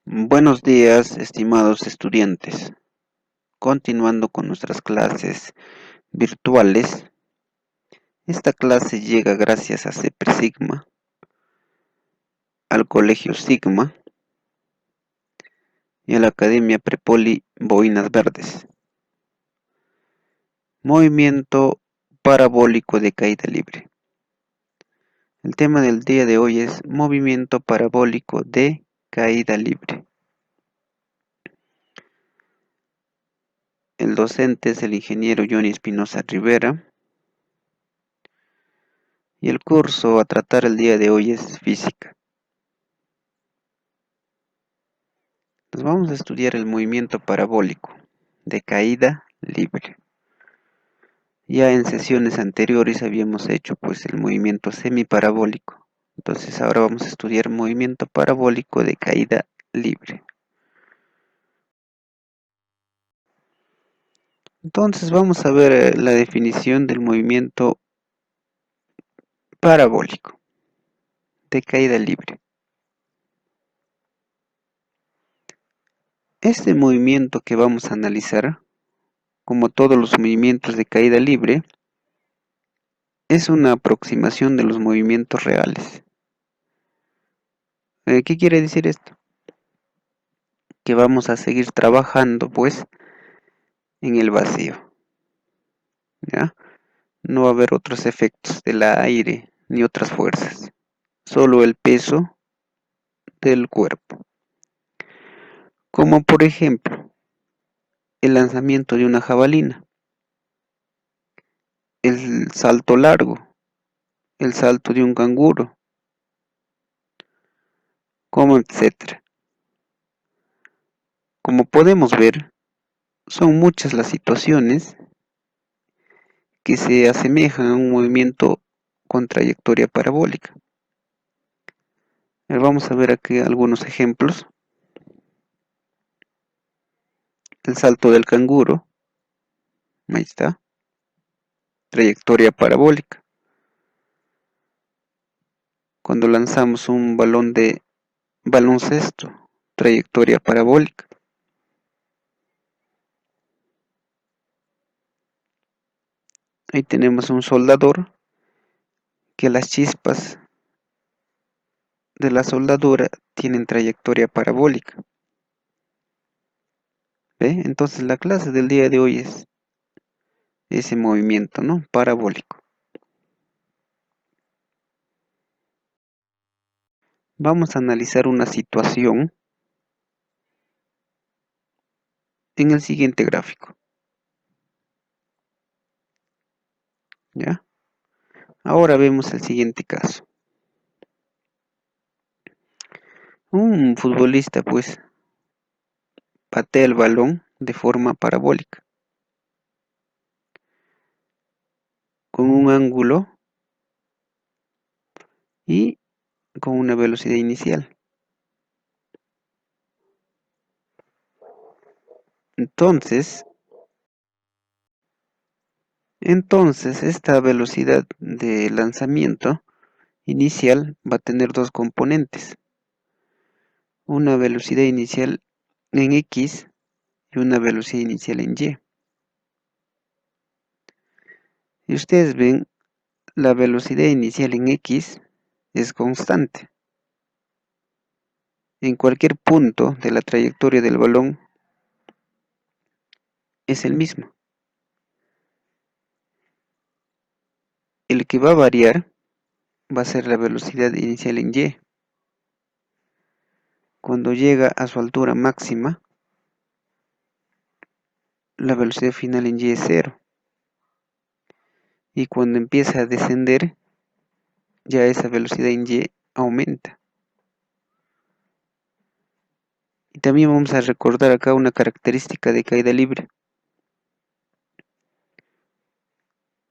Buenos días, estimados estudiantes. Continuando con nuestras clases virtuales, esta clase llega gracias a CEPRE Sigma, al Colegio Sigma y a la Academia Prepoli Boinas Verdes. Movimiento parabólico de caída libre. El tema del día de hoy es movimiento parabólico de caída libre. El docente es el ingeniero Johnny Espinosa Rivera. Y el curso a tratar el día de hoy es física. Nos vamos a estudiar el movimiento parabólico de caída libre. Ya en sesiones anteriores habíamos hecho pues el movimiento semiparabólico. Entonces ahora vamos a estudiar movimiento parabólico de caída libre. Entonces vamos a ver la definición del movimiento parabólico de caída libre. Este movimiento que vamos a analizar, como todos los movimientos de caída libre, es una aproximación de los movimientos reales. ¿Qué quiere decir esto? Que vamos a seguir trabajando pues en el vacío, ¿ya? No va a haber otros efectos del aire ni otras fuerzas, solo el peso del cuerpo. Como por ejemplo, el lanzamiento de una jabalina, el salto largo, el salto de un canguro, como etcétera. Como podemos ver, son muchas las situaciones que se asemejan a un movimiento con trayectoria parabólica. Vamos a ver aquí algunos ejemplos. El salto del canguro, ahí está, trayectoria parabólica. Cuando lanzamos un balón de baloncesto, trayectoria parabólica. Ahí tenemos un soldador que las chispas de la soldadura tienen trayectoria parabólica. ¿Ve? Entonces la clase del día de hoy es ese movimiento, ¿no? Parabólico. Vamos a analizar una situación en el siguiente gráfico. ¿Ya? Ahora vemos el siguiente caso. Un futbolista pues patea el balón de forma parabólica con un ángulo y con una velocidad inicial. Entonces esta velocidad de lanzamiento inicial va a tener dos componentes. Una velocidad inicial en X y una velocidad inicial en Y. Y ustedes ven, la velocidad inicial en X es constante. En cualquier punto de la trayectoria del balón es el mismo. El que va a variar va a ser la velocidad inicial en Y. Cuando llega a su altura máxima, la velocidad final en Y es 0. Y cuando empieza a descender, ya esa velocidad en Y aumenta. Y también vamos a recordar acá una característica de caída libre.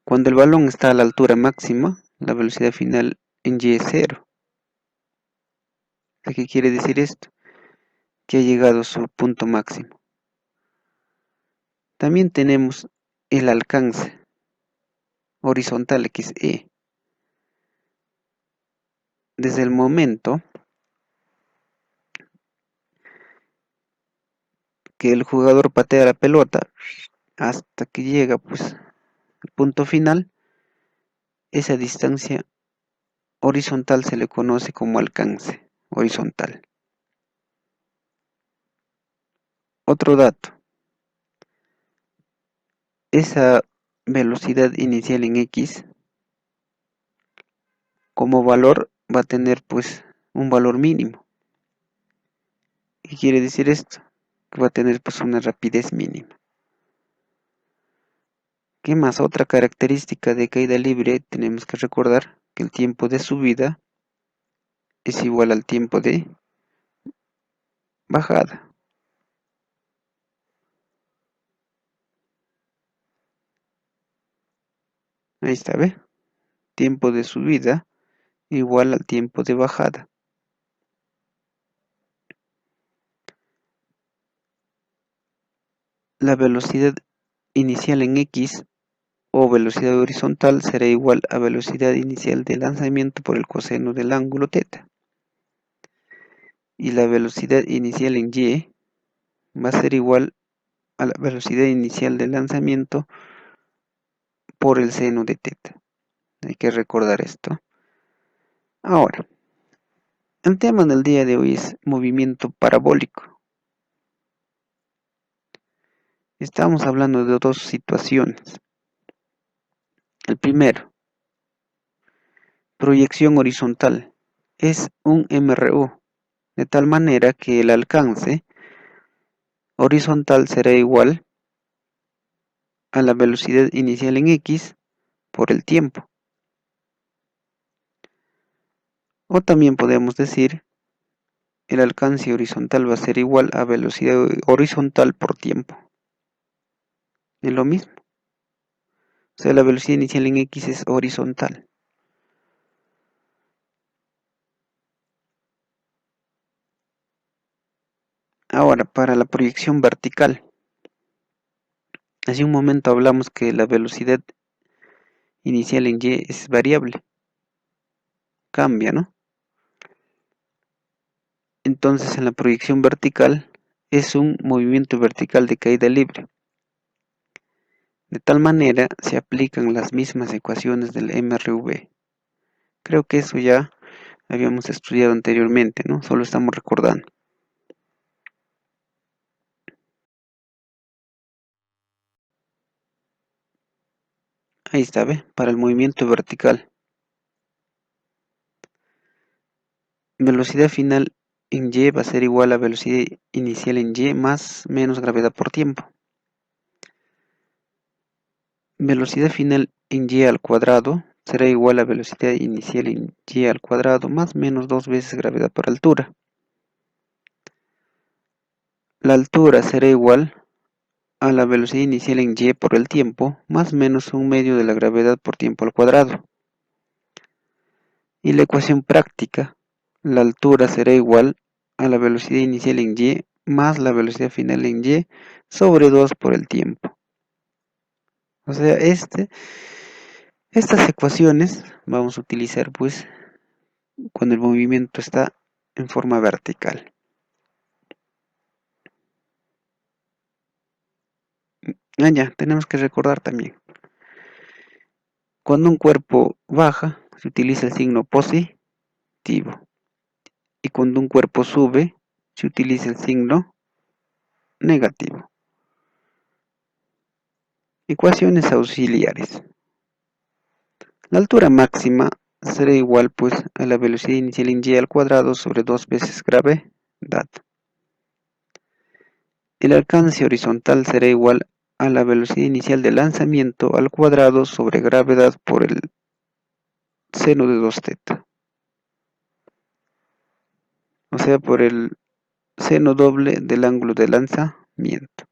Cuando el balón está a la altura máxima, la velocidad final en Y es 0. ¿Qué quiere decir esto? Que ha llegado a su punto máximo. También tenemos el alcance horizontal XE. Desde el momento que el jugador patea la pelota hasta que llega pues al punto final, esa distancia horizontal se le conoce como alcance horizontal. Otro dato, esa velocidad inicial en X como valor va a tener pues un valor mínimo. ¿Qué quiere decir esto? Que va a tener pues una rapidez mínima. ¿Qué más? Otra característica de caída libre tenemos que recordar que el tiempo de subida es igual al tiempo de bajada. Ahí está, ¿ve? Tiempo de subida igual al tiempo de bajada. La velocidad inicial en X o velocidad horizontal será igual a velocidad inicial de lanzamiento por el coseno del ángulo θ. Y la velocidad inicial en Y va a ser igual a la velocidad inicial de lanzamiento por el seno de θ. Hay que recordar esto. Ahora, el tema del día de hoy es movimiento parabólico. Estamos hablando de dos situaciones. El primero, proyección horizontal. Es un MRU, de tal manera que el alcance horizontal será igual a la velocidad inicial en X por el tiempo. O también podemos decir el alcance horizontal va a ser igual a velocidad horizontal por tiempo. Es lo mismo. O sea, la velocidad inicial en X es horizontal. Ahora, para la proyección vertical. Hace un momento hablamos que la velocidad inicial en Y es variable. Cambia, ¿no? Entonces, en la proyección vertical es un movimiento vertical de caída libre. De tal manera se aplican las mismas ecuaciones del MRV. Creo que eso ya habíamos estudiado anteriormente, ¿no? Solo estamos recordando. Ahí está, ¿ve? Para el movimiento vertical. Velocidad final en Y va a ser igual a velocidad inicial en Y más menos gravedad por tiempo. Velocidad final en Y al cuadrado será igual a velocidad inicial en Y al cuadrado más menos 2 veces gravedad por altura. La altura será igual a la velocidad inicial en Y por el tiempo más menos un medio de la gravedad por tiempo al cuadrado. Y la ecuación práctica, la altura será igual a la velocidad inicial en Y más la velocidad final en Y sobre 2 por el tiempo. O sea, estas ecuaciones vamos a utilizar pues cuando el movimiento está en forma vertical. Ya, tenemos que recordar también. Cuando un cuerpo baja, se utiliza el signo positivo. Y cuando un cuerpo sube, se utiliza el signo negativo. Ecuaciones auxiliares. La altura máxima será igual pues a la velocidad inicial en Y al cuadrado sobre 2 veces gravedad. El alcance horizontal será igual a la velocidad inicial de lanzamiento al cuadrado sobre gravedad por el seno de 2θ. O sea, por el seno doble del ángulo de lanzamiento.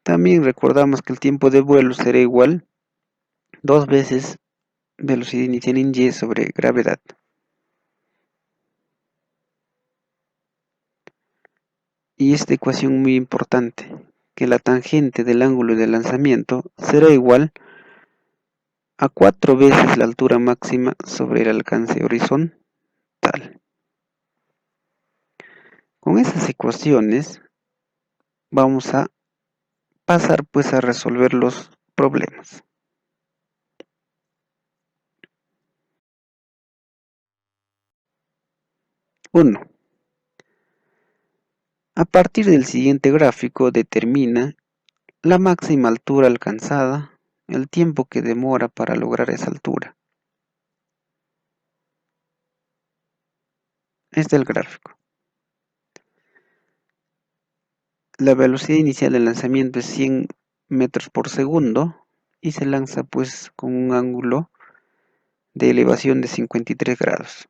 También recordamos que el tiempo de vuelo será igual 2 veces velocidad inicial en Y sobre gravedad. Y esta ecuación muy importante, que la tangente del ángulo de lanzamiento será igual a 4 veces la altura máxima sobre el alcance horizontal. Con esas ecuaciones vamos a pasar pues a resolver los problemas. 1. A partir del siguiente gráfico determina la máxima altura alcanzada, el tiempo que demora para lograr esa altura. Este es el gráfico. La velocidad inicial del lanzamiento es 100 metros por segundo y se lanza pues con un ángulo de elevación de 53 grados.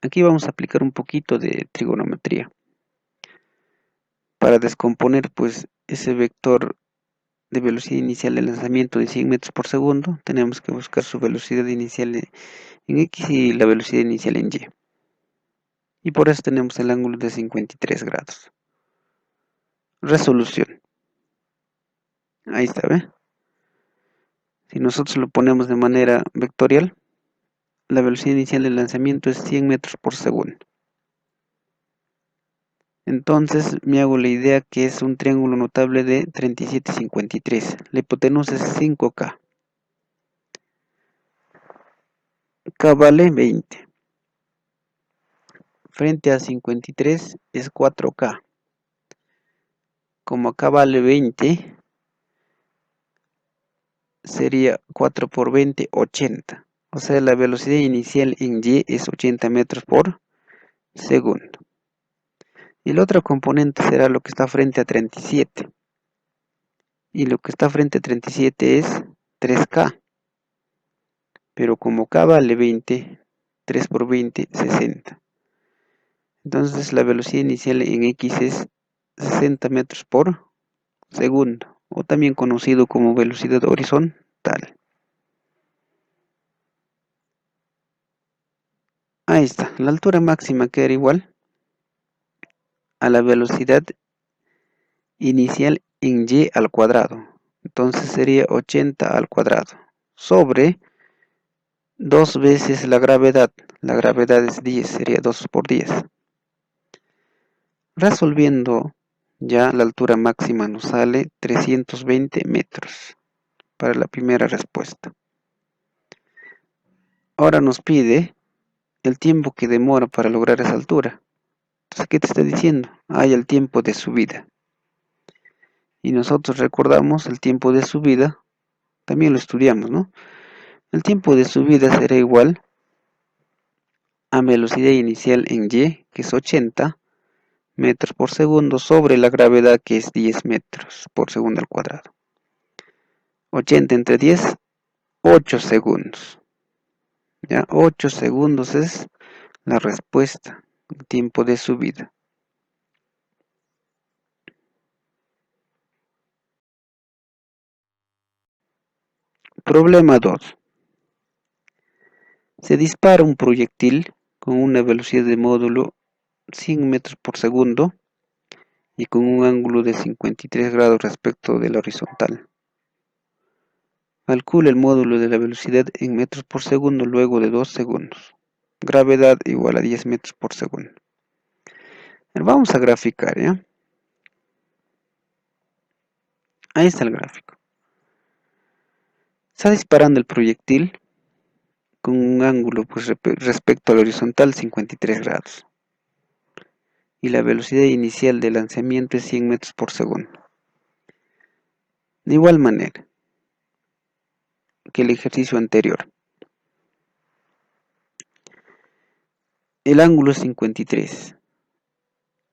Aquí vamos a aplicar un poquito de trigonometría para descomponer pues ese vector de velocidad inicial del lanzamiento de 100 metros por segundo. Tenemos que buscar su velocidad inicial en X y la velocidad inicial en Y. Y por eso tenemos el ángulo de 53 grados. Resolución. Ahí está, ¿ve? Si nosotros lo ponemos de manera vectorial, la velocidad inicial del lanzamiento es 100 metros por segundo. Entonces me hago la idea que es un triángulo notable de 37,53. La hipotenusa es 5K. K vale 20. Frente a 53 es 4K. Como acá vale 20, sería 4 por 20, 80. O sea, la velocidad inicial en Y es 80 metros por segundo. Y el otro componente será lo que está frente a 37. Y lo que está frente a 37 es 3K. Pero como K vale 20, 3 por 20, 60. Entonces la velocidad inicial en X es 60 metros por segundo, o también conocido como velocidad horizontal. Ahí está, la altura máxima queda igual a la velocidad inicial en Y al cuadrado. Entonces sería 80 al cuadrado sobre 2 veces la gravedad. La gravedad es 10, sería 2 por 10. Resolviendo ya la altura máxima nos sale 320 metros para la primera respuesta. Ahora nos pide el tiempo que demora para lograr esa altura. Entonces, ¿qué te está diciendo? Hay el tiempo de subida. Y nosotros recordamos el tiempo de subida, también lo estudiamos, ¿no? El tiempo de subida será igual a velocidad inicial en Y, que es 80 metros por segundo, sobre la gravedad, que es 10 metros por segundo al cuadrado. 80 entre 10, 8 segundos. ¿Ya? 8 segundos es la respuesta, el tiempo de subida. Problema 2. Se dispara un proyectil con una velocidad de módulo 100 metros por segundo y con un ángulo de 53 grados respecto de la horizontal. Calcula el módulo de la velocidad en metros por segundo luego de 2 segundos. Gravedad igual a 10 metros por segundo. Vamos a graficar, ¿ya? Ahí está el gráfico. Está disparando el proyectil con un ángulo pues, respecto al horizontal 53 grados. Y la velocidad inicial de lanzamiento es 100 metros por segundo. De igual manera que el ejercicio anterior. El ángulo es 53.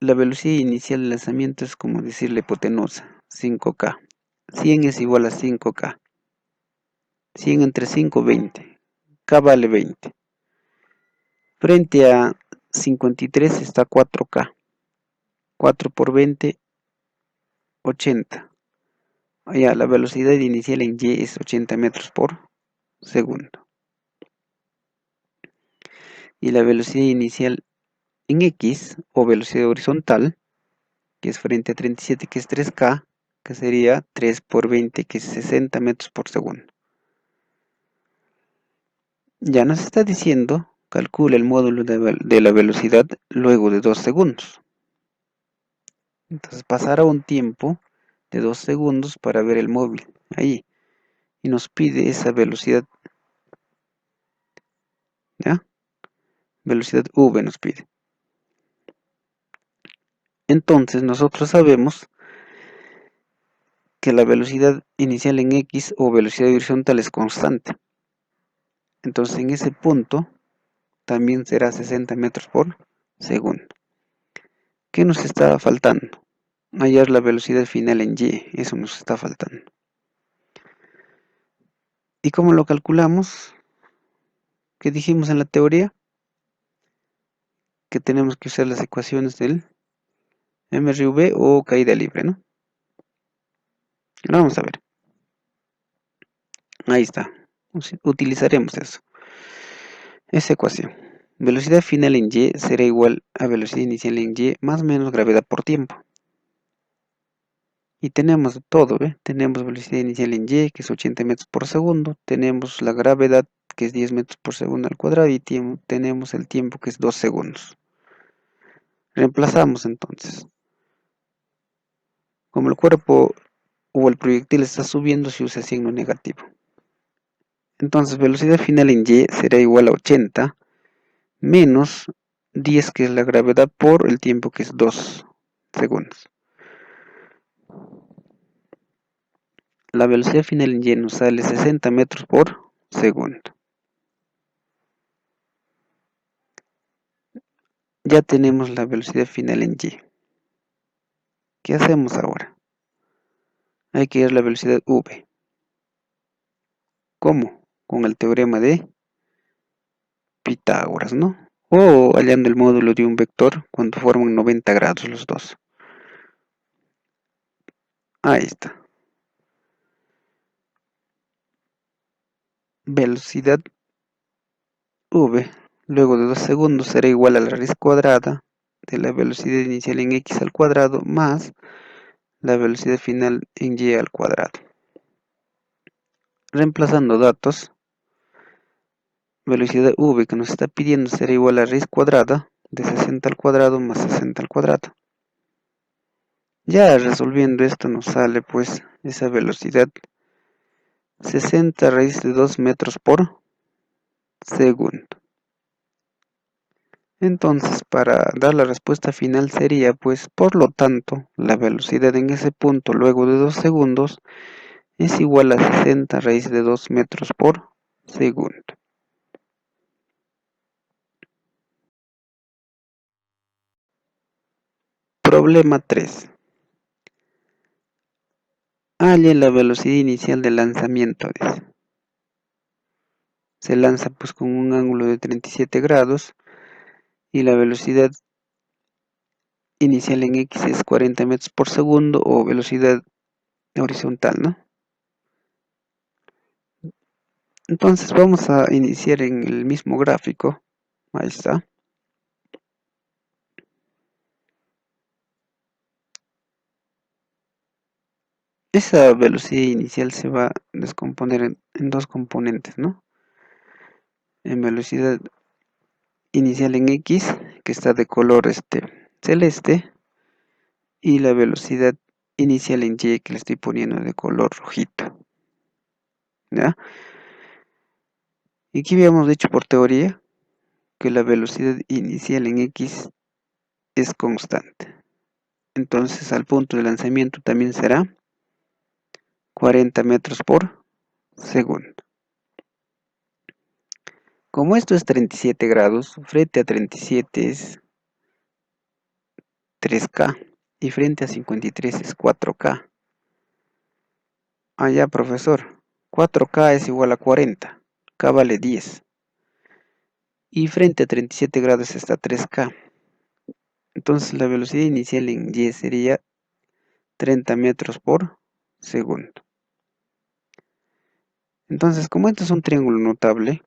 La velocidad inicial del lanzamiento es como decir la hipotenusa, 5K. 100 es igual a 5K. 100 entre 5, 20. K vale 20. Frente a 53 está 4K. 4 por 20, 80. Ya, la velocidad inicial en Y es 80 metros por segundo. Y la velocidad inicial en X, o velocidad horizontal, que es frente a 37, que es 3K, que sería 3 por 20, que es 60 metros por segundo. Ya nos está diciendo calcula el módulo de la velocidad luego de 2 segundos. Entonces pasará un tiempo de 2 segundos para ver el móvil ahí y nos pide esa velocidad, ¿ya? Velocidad v nos pide. Entonces nosotros sabemos que la velocidad inicial en x o velocidad horizontal es constante. Entonces en ese punto también será 60 metros por segundo. ¿Qué nos está faltando? Hallar la velocidad final en y, eso nos está faltando. ¿Y cómo lo calculamos? ¿Qué dijimos en la teoría? Que tenemos que usar las ecuaciones del MRV o caída libre, ¿no? Vamos a ver. Ahí está. Utilizaremos eso. Esa ecuación. Velocidad final en y será igual a velocidad inicial en y más o menos gravedad por tiempo. Y tenemos todo, ¿ve? Tenemos velocidad inicial en y, que es 80 metros por segundo. Tenemos la gravedad, que es 10 metros por segundo al cuadrado. Y tenemos el tiempo, que es 2 segundos. Reemplazamos entonces. Como el cuerpo o el proyectil está subiendo, se usa signo negativo. Entonces, velocidad final en y será igual a 80 menos 10, que es la gravedad, por el tiempo, que es 2 segundos. La velocidad final en y nos sale 60 metros por segundo. Ya tenemos la velocidad final en y. ¿Qué hacemos ahora? Hay que hallar la velocidad v. ¿Cómo? Con el teorema de Pitágoras, ¿no? O hallando el módulo de un vector cuando forman 90 grados los dos. Ahí está. Velocidad v luego de 2 segundos será igual a la raíz cuadrada de la velocidad inicial en x al cuadrado más la velocidad final en y al cuadrado. Reemplazando datos, velocidad v que nos está pidiendo será igual a la raíz cuadrada de 60 al cuadrado más 60 al cuadrado. Ya resolviendo esto nos sale pues esa velocidad 60 raíz de 2 metros por segundo. Entonces, para dar la respuesta final sería, pues, por lo tanto, la velocidad en ese punto luego de 2 segundos es igual a 60 raíz de 2 metros por segundo. Problema 3. Halle la velocidad inicial del lanzamiento. Se lanza pues con un ángulo de 37 grados y la velocidad inicial en x es 40 metros por segundo o velocidad horizontal, ¿no? Entonces vamos a iniciar en el mismo gráfico. Ahí está. Esa velocidad inicial se va a descomponer en dos componentes, ¿no? En velocidad inicial en x, que está de color celeste, y la velocidad inicial en y, que le estoy poniendo de color rojito. ¿Ya? Y aquí habíamos dicho por teoría que la velocidad inicial en x es constante. Entonces al punto de lanzamiento también será 40 metros por segundo. Como esto es 37 grados, frente a 37 es 3K y frente a 53 es 4K. Ah, ya, profesor. 4K es igual a 40. K vale 10. Y frente a 37 grados está 3K. Entonces la velocidad inicial en y sería 30 metros por segundo. Entonces, como esto es un triángulo notable,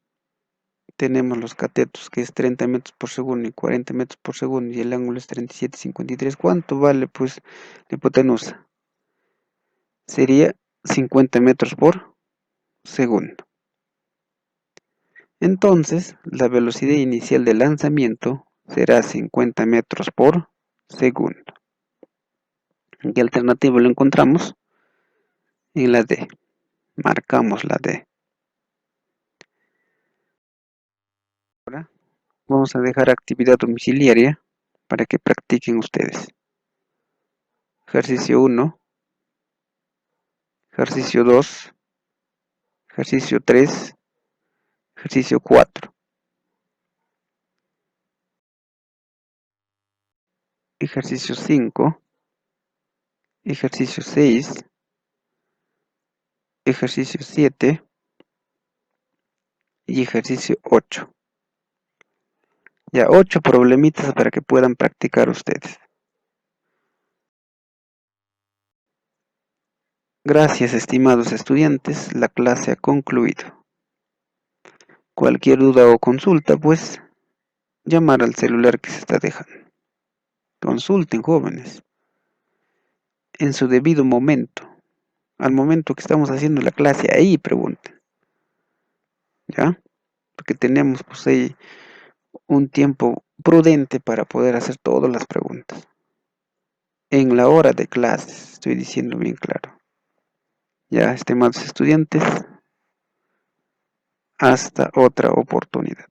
tenemos los catetos, que es 30 metros por segundo y 40 metros por segundo, y el ángulo es 37,53. ¿Cuánto vale pues la hipotenusa? Sería 50 metros por segundo. Entonces, la velocidad inicial de lanzamiento será 50 metros por segundo. ¿En qué alternativa lo encontramos? En la D. Marcamos la D. Ahora vamos a dejar actividad domiciliaria para que practiquen ustedes. Ejercicio 1, ejercicio 2, ejercicio 3, ejercicio 4, ejercicio 5, ejercicio 6, ejercicio 7 y ejercicio 8. Ya 8 problemitas para que puedan practicar ustedes. Gracias, estimados estudiantes, la clase ha concluido. Cualquier duda o consulta, pues, llamar al celular que se está dejando. Consulten, jóvenes, en su debido momento. Al momento que estamos haciendo la clase, ahí pregunten, ¿ya? Porque tenemos, pues, ahí un tiempo prudente para poder hacer todas las preguntas. En la hora de clases, estoy diciendo bien claro. Ya, estimados estudiantes, hasta otra oportunidad.